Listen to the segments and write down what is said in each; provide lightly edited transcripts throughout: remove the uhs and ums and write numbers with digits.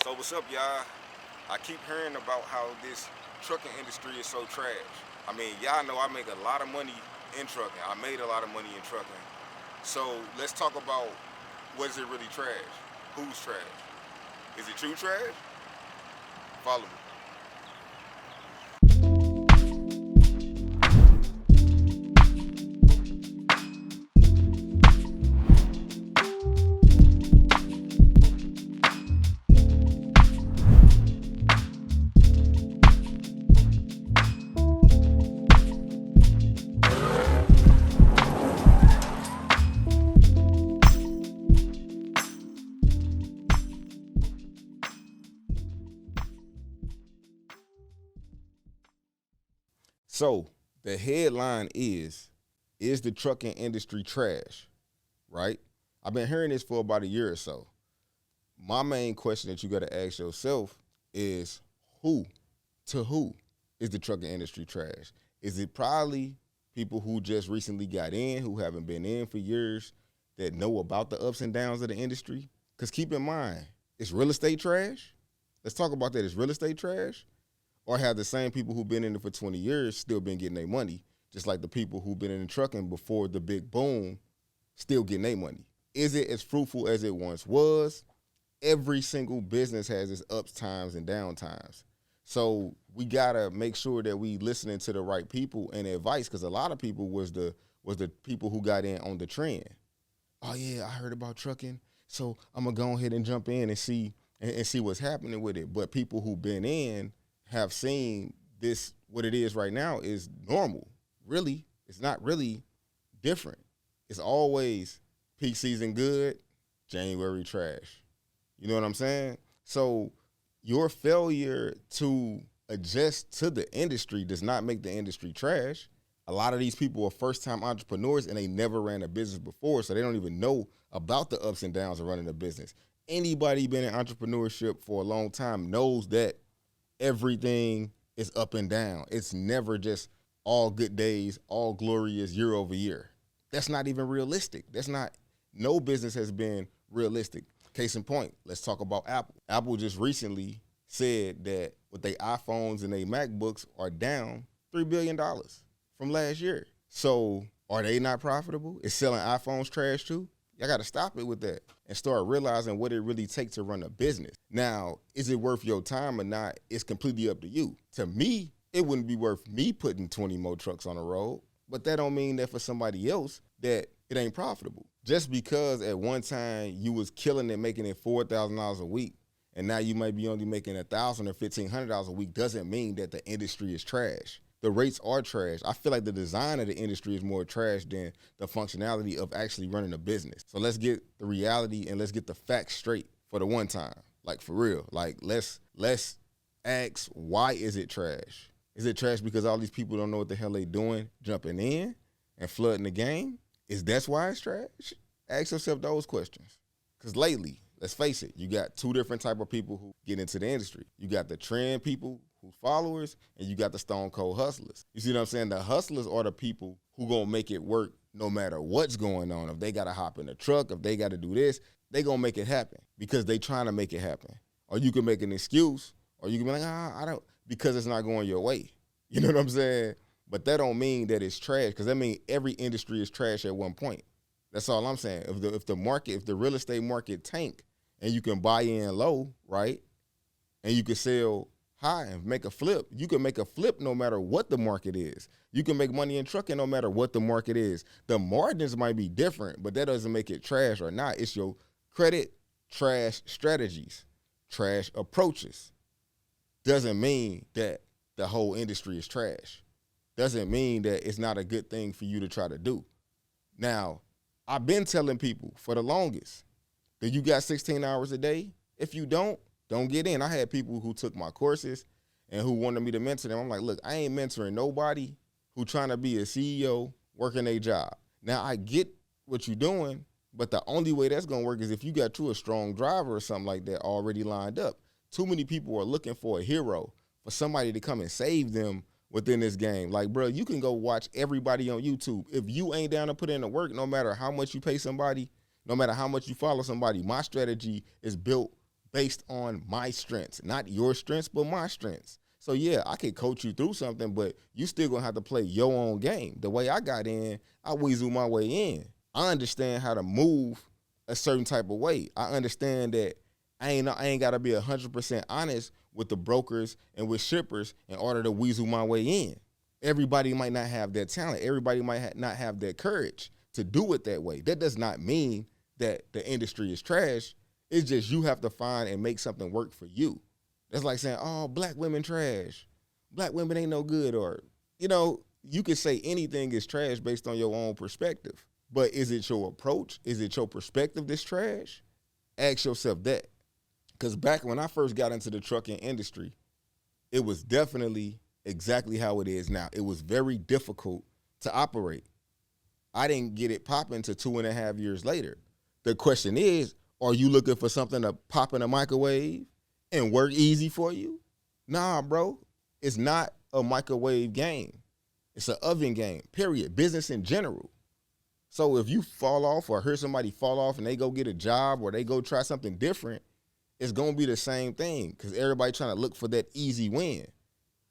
So what's up, y'all? I keep hearing about how this trucking industry is so trash. I mean, y'all know I make a lot of money in trucking. I made a lot of money in trucking. So let's talk about what is it really trash? Who's trash? Is it true trash? Follow me. So the headline is the trucking industry trash? Right? I've been hearing this for about a year or so. My main question that you got to ask yourself is who, to who is the trucking industry trash? Is it probably people who just recently got in, who haven't been in for years, that know about the ups and downs of the industry? Because keep in mind, is real estate trash? Let's talk about that. Is real estate trash? Or have the same people who've been in it for 20 years still been getting their money, just like the people who've been in the trucking before the big boom still getting their money? Is it as fruitful as it once was? Every single business has its ups times and down times. So we gotta make sure that we listening to the right people and advice, because a lot of people was the people who got in on the trend. Oh yeah, I heard about trucking, so I'm gonna go ahead and jump in and see what's happening with it. But people who've been in have seen this, what it is right now is normal. Really, it's not really different. It's always peak season good, January trash. You know what I'm saying? So your failure to adjust to the industry does not make the industry trash. A lot of these people are first-time entrepreneurs and they never ran a business before, so they don't even know about the ups and downs of running a business. Anybody been in entrepreneurship for a long time knows that everything is up and down. It's never just all good days, all glorious year over year. That's not even realistic. No business has been realistic. Case in point, let's talk about Apple. Apple just recently said that with their iPhones and their MacBooks are down $3 billion from last year. So are they not profitable? Is selling iPhones trash too? Y'all got to stop it with that and start realizing what it really takes to run a business. Now, is it worth your time or not? It's completely up to you. To me, it wouldn't be worth me putting 20 more trucks on the road, but that don't mean that for somebody else that it ain't profitable. Just because at one time you was killing it, making it $4,000 a week, and now you might be only making $1,000 or $1,500 a week, doesn't mean that the industry is trash. The rates are trash. I feel like the design of the industry is more trash than the functionality of actually running a business. So let's get the reality and let's get the facts straight for the one time. Like for real. Like let's ask, why is it trash? Is it trash because all these people don't know what the hell they doing, jumping in and flooding the game? Is that why it's trash? Ask yourself those questions. Because lately, let's face it, you got two different type of people who get into the industry. You got the trend people who's followers, and you got the stone cold hustlers. You see what I'm saying? The hustlers are the people who gonna make it work no matter what's going on. If they gotta hop in the truck, if they gotta do this, they gonna make it happen because they trying to make it happen. Or you can make an excuse, or you can be like, I don't, because it's not going your way. You know what I'm saying? But that don't mean that it's trash, because that means every industry is trash at one point. That's all I'm saying. If the real estate market tank and you can buy in low, right, and you can sell high and make a flip, you can make a flip no matter what the market is. You can make money in trucking no matter what the market is. The margins might be different, but that doesn't make it trash or not. It's your credit trash strategies, trash approaches. Doesn't mean that the whole industry is trash. Doesn't mean that it's not a good thing for you to try to do. Now, I've been telling people for the longest that you got 16 hours a day. If you don't get in. I had people who took my courses and who wanted me to mentor them. I'm like, look, I ain't mentoring nobody who trying to be a CEO working a job. Now, I get what you're doing, but the only way that's going to work is if you got a strong driver or something like that already lined up. Too many people are looking for a hero, for somebody to come and save them within this game. Like, bro, you can go watch everybody on YouTube. If you ain't down to put in the work, no matter how much you pay somebody, no matter how much you follow somebody, my strategy is built based on my strengths, not your strengths, but my strengths. So yeah, I could coach you through something, but you still gonna have to play your own game. The way I got in, I weasel my way in. I understand how to move a certain type of way. I understand that I ain't gotta be 100% honest with the brokers and with shippers in order to weasel my way in. Everybody might not have that talent. Everybody might not have that courage to do it that way. That does not mean that the industry is trash. It's just you have to find and make something work for you. That's like saying, oh, black women trash. Black women ain't no good. Or, you can say anything is trash based on your own perspective. But is it your approach? Is it your perspective that's trash? Ask yourself that. Because back when I first got into the trucking industry, it was definitely exactly how it is now. It was very difficult to operate. I didn't get it popping to 2.5 years later. The question is, are you looking for something to pop in a microwave and work easy for you? Nah, bro. It's not a microwave game. It's an oven game, period. Business in general. So if you fall off or hear somebody fall off and they go get a job or they go try something different, it's going to be the same thing because everybody trying to look for that easy win.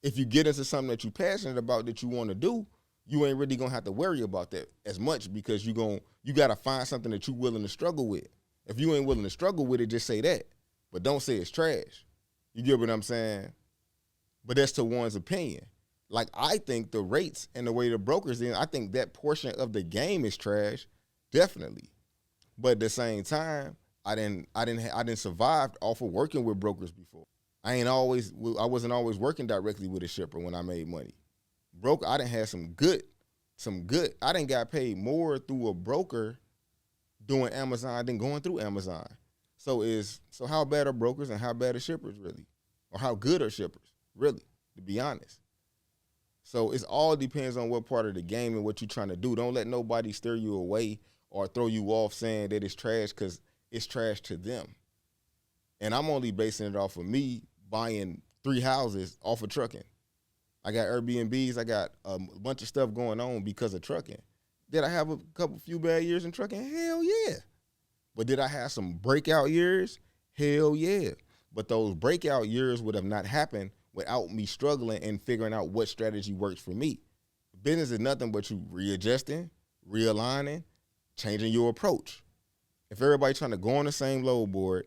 If you get into something that you're passionate about that you want to do, you ain't really going to have to worry about that as much because you got to find something that you're willing to struggle with. If you ain't willing to struggle with it, just say that. But don't say it's trash. You get what I'm saying? But that's to one's opinion. Like, I think the rates and the way the brokers in, I think that portion of the game is trash, definitely. But at the same time, I didn't survive off of working with brokers before. I wasn't always working directly with a shipper when I made money. Broker, I didn't have some good. I didn't got paid more through a broker doing Amazon than going through Amazon. So how bad are brokers and how bad are shippers really? Or how good are shippers really, to be honest? So it all depends on what part of the game and what you're trying to do. Don't let nobody steer you away or throw you off saying that it's trash because it's trash to them. And I'm only basing it off of me buying 3 houses off of trucking. I got Airbnbs. I got a bunch of stuff going on because of trucking. Did I have a few bad years in trucking? Hell yeah. But did I have some breakout years? Hell yeah. But those breakout years would have not happened without me struggling and figuring out what strategy works for me. Business is nothing but you readjusting, realigning, changing your approach. If everybody trying to go on the same load board,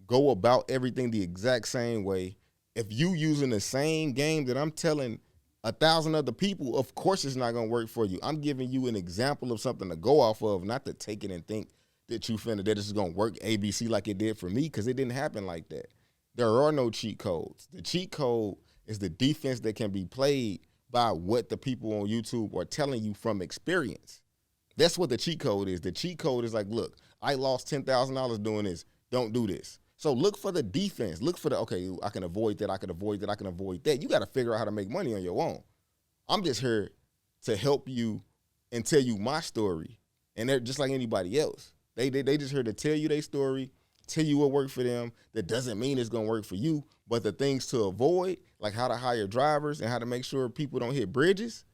go about everything the exact same way, if you using the same game that I'm telling 1,000 other people, of course it's not going to work for you. I'm giving you an example of something to go off of, not to take it and think that that this is going to work ABC like it did for me, because it didn't happen like that. There are no cheat codes. The cheat code is the defense that can be played by what the people on YouTube are telling you from experience. That's what the cheat code is. The cheat code is like, look, I lost $10,000 doing this. Don't do this. So look for the defense. Look for okay, I can avoid that, I can avoid that, I can avoid that. You got to figure out how to make money on your own. I'm just here to help you and tell you my story. And they're just like anybody else. They just here to tell you their story, tell you what worked for them. That doesn't mean it's going to work for you. But the things to avoid, like how to hire drivers and how to make sure people don't hit bridges,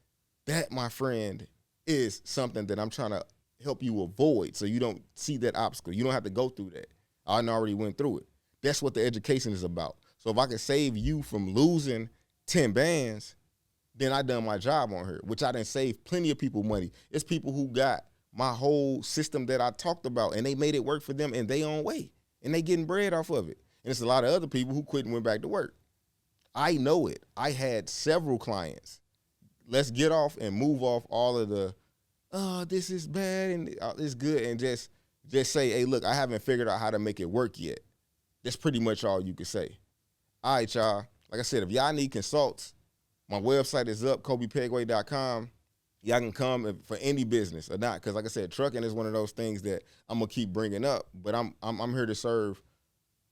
that, my friend, is something that I'm trying to help you avoid so you don't see that obstacle. You don't have to go through that. I already went through it. That's what the education is about. So if I can save you from losing 10 bands, then I done my job on her, which I done saved plenty of people money. It's people who got my whole system that I talked about, and they made it work for them in their own way, and they getting bread off of it. And it's a lot of other people who quit and went back to work. I know it. I had several clients. Let's get off and move off all of the, this is bad and it's good, and just say, hey, look, I haven't figured out how to make it work yet. That's pretty much all you can say. All right, y'all. Like I said, if y'all need consults, my website is up, Cobypegway.com. Y'all can come for any business or not, because like I said, trucking is one of those things that I'm gonna keep bringing up. But I'm here to serve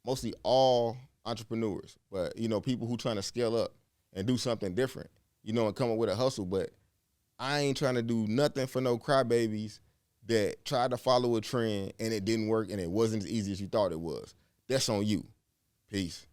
mostly all entrepreneurs, but people who trying to scale up and do something different, and come up with a hustle. But I ain't trying to do nothing for no crybabies that tried to follow a trend and it didn't work and it wasn't as easy as you thought it was. That's on you. Peace.